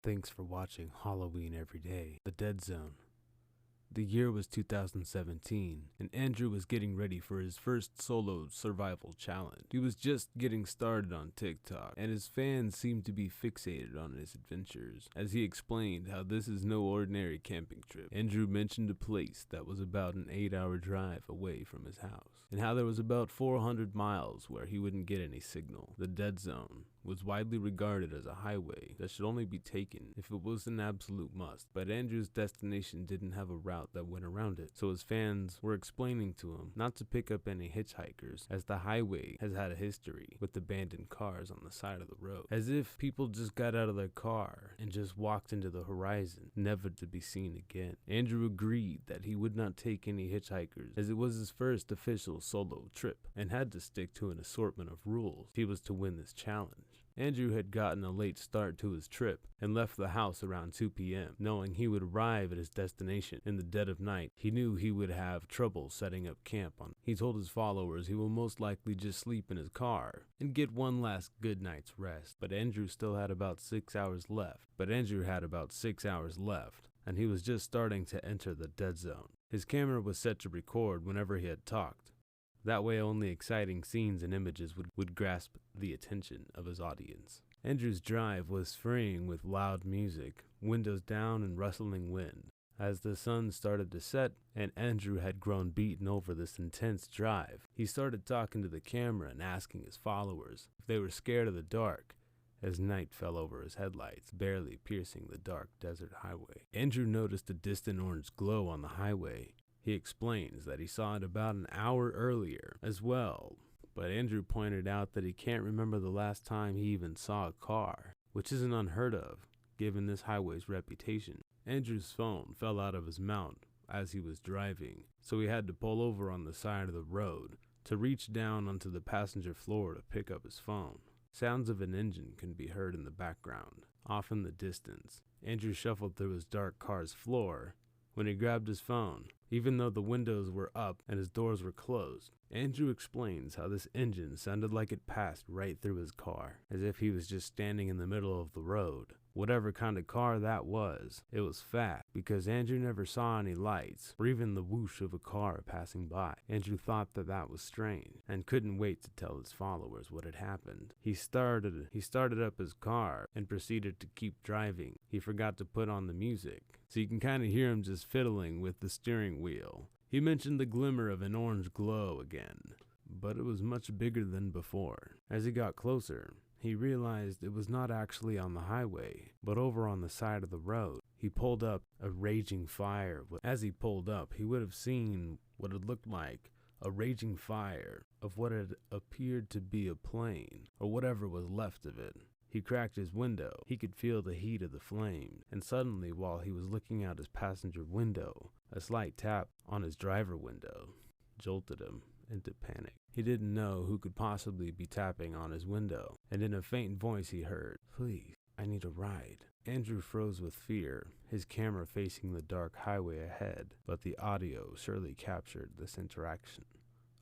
Thanks for watching Halloween Every Day, The Dead Zone. The year was 2017, and Andrew was getting ready for his first solo survival challenge. He was just getting started on TikTok, and his fans seemed to be fixated on his adventures. As he explained how this is no ordinary camping trip, Andrew mentioned a place that was about an 8-hour drive away from his house, and how there was about 400 miles where he wouldn't get any signal. The Dead Zone was widely regarded as a highway that should only be taken if it was an absolute must, but Andrew's destination didn't have a route that went around it, so his fans were explaining to him not to pick up any hitchhikers, as the highway has had a history with abandoned cars on the side of the road, as if people just got out of their car and just walked into the horizon, never to be seen again. Andrew agreed that he would not take any hitchhikers, as it was his first official solo trip and had to stick to an assortment of rules if he was to win this challenge. Andrew had gotten a late start to his trip and left the house around 2 p.m., knowing he would arrive at his destination in the dead of night. He knew he would have trouble setting up camp on. He told his followers he will most likely just sleep in his car and get one last good night's rest, but Andrew had about 6 hours left, and he was just starting to enter the dead zone. His camera was set to record whenever he had talked. That way only exciting scenes and images would grasp the attention of his audience. Andrew's drive was freeing with loud music, windows down and rustling wind. As the sun started to set and Andrew had grown beaten over this intense drive, he started talking to the camera and asking his followers if they were scared of the dark, as night fell over his headlights, barely piercing the dark desert highway. Andrew noticed a distant orange glow on the highway. He explains that he saw it about an hour earlier as well, but Andrew pointed out that he can't remember the last time he even saw a car, which isn't unheard of, given this highway's reputation. Andrew's phone fell out of his mount as he was driving, so he had to pull over on the side of the road to reach down onto the passenger floor to pick up his phone. Sounds of an engine can be heard in the background, off in the distance. Andrew shuffled through his dark car's floor when he grabbed his phone, even though the windows were up and his doors were closed. Andrew explains how this engine sounded like it passed right through his car, as if he was just standing in the middle of the road. Whatever kind of car that was, it was fast, because Andrew never saw any lights or even the whoosh of a car passing by. Andrew thought that was strange and couldn't wait to tell his followers what had happened. He started up his car and proceeded to keep driving. He forgot to put on the music, so you can kind of hear him just fiddling with the steering wheel. He mentioned the glimmer of an orange glow again, but it was much bigger than before. As he got closer, he realized it was not actually on the highway, but over on the side of the road. He pulled up a raging fire. As he pulled up, he would have seen what it looked like, a raging fire of what had appeared to be a plane, or whatever was left of it. He cracked his window. He could feel the heat of the flame, and suddenly, while he was looking out his passenger window, a slight tap on his driver window jolted him into panic. He didn't know who could possibly be tapping on his window, and in a faint voice he heard, "Please, I need a ride." Andrew froze with fear, his camera facing the dark highway ahead, but the audio surely captured this interaction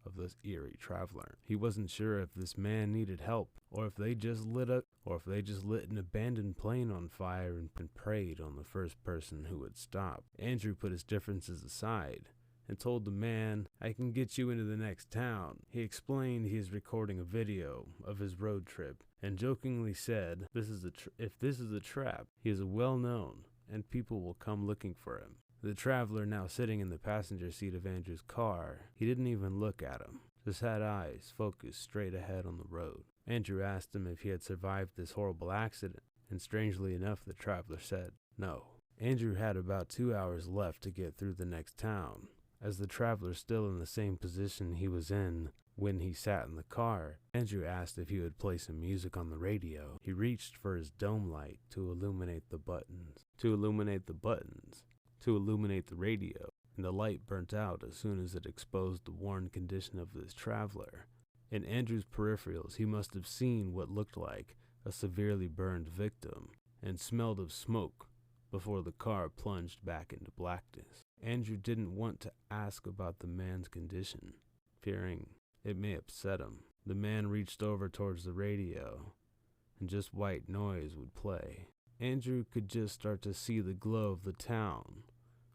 of this eerie traveler. He wasn't sure if this man needed help, or if they just lit an abandoned plane on fire and preyed on the first person who would stop. Andrew put his differences aside and told the man, "I can get you into the next town." He explained he is recording a video of his road trip and jokingly said, if this is a trap, he is well known and people will come looking for him. The traveler, now sitting in the passenger seat of Andrew's car, he didn't even look at him, just had eyes focused straight ahead on the road. Andrew asked him if he had survived this horrible accident, and strangely enough, the traveler said no. Andrew had about 2 hours left to get through the next town. As the traveler still in the same position he was in when he sat in the car, Andrew asked if he would play some music on the radio. He reached for his dome light to illuminate the radio, and the light burnt out as soon as it exposed the worn condition of this traveler. In Andrew's peripherals, he must have seen what looked like a severely burned victim and smelled of smoke before the car plunged back into blackness. Andrew didn't want to ask about the man's condition, fearing it may upset him. The man reached over towards the radio, and just white noise would play. Andrew could just start to see the glow of the town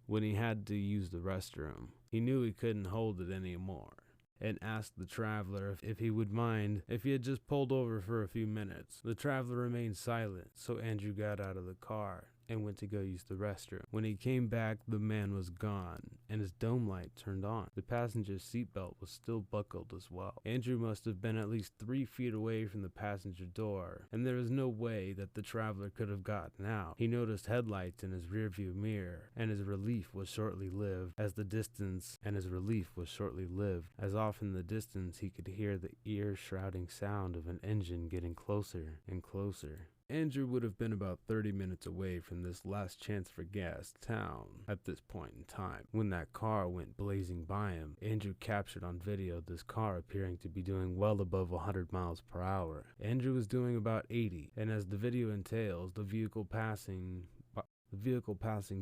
when he had to use the restroom. He knew he couldn't hold it anymore and asked the traveler if he would mind if he had just pulled over for a few minutes. The traveler remained silent, so Andrew got out of the car and went to go use the restroom. When he came back, the man was gone, and his dome light turned on. The passenger's seatbelt was still buckled as well. Andrew must have been at least 3 feet away from the passenger door, and there was no way that the traveler could have gotten out. He noticed headlights in his rearview mirror, and his relief was shortly lived as off in the distance he could hear the ear-shrouding sound of an engine getting closer and closer. Andrew would have been about 30 minutes away from this last chance for gas town at this point in time when that car went blazing by him. Andrew captured on video this car appearing to be doing well above 100 miles per hour. Andrew was doing about 80, and as the video entails, the vehicle passing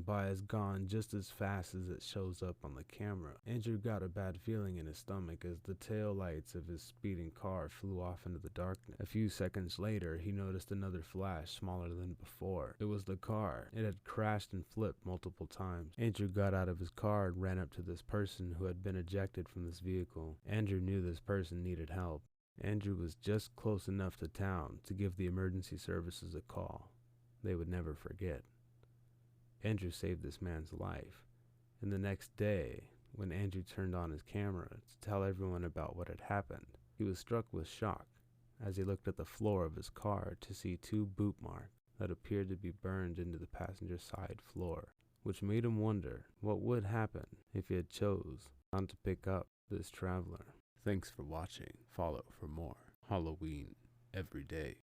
by has gone just as fast as it shows up on the camera. Andrew got a bad feeling in his stomach as the tail lights of his speeding car flew off into the darkness. A few seconds later, he noticed another flash smaller than before. It was the car. It had crashed and flipped multiple times. Andrew got out of his car and ran up to this person who had been ejected from this vehicle. Andrew knew this person needed help. Andrew was just close enough to town to give the emergency services a call. They would never forget. Andrew saved this man's life, and the next day, when Andrew turned on his camera to tell everyone about what had happened, he was struck with shock as he looked at the floor of his car to see 2 boot marks that appeared to be burned into the passenger side floor, which made him wonder what would happen if he had chose not to pick up this traveler. Thanks for watching. Follow for more Halloween every day.